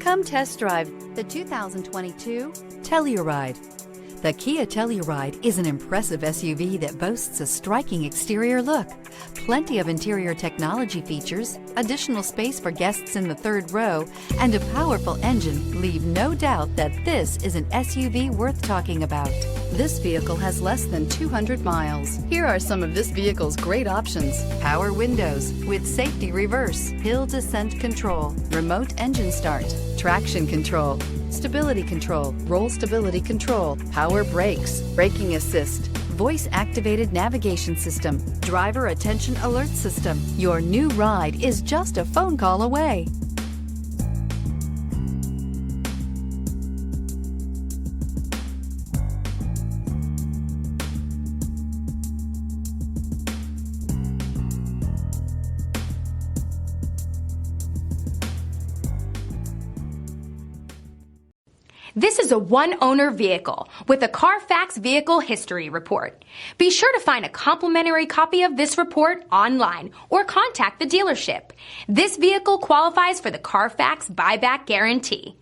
Come test drive the 2022 Telluride. The Kia Telluride is an impressive SUV that boasts a striking exterior look, plenty of interior technology features, additional space for guests in the third row, and a powerful engine leave no doubt that this is an SUV worth talking about. This vehicle has less than 200 miles. Here are some of this vehicle's great options: power windows with safety reverse, hill descent control, remote engine start, traction control, stability control, roll stability control, power brakes, braking assist, voice-activated navigation system, driver attention alert system. Your new ride is just a phone call away. This is a one-owner vehicle with a Carfax Vehicle History Report. Be sure to find a complimentary copy of this report online or contact the dealership. This vehicle qualifies for the Carfax Buyback Guarantee.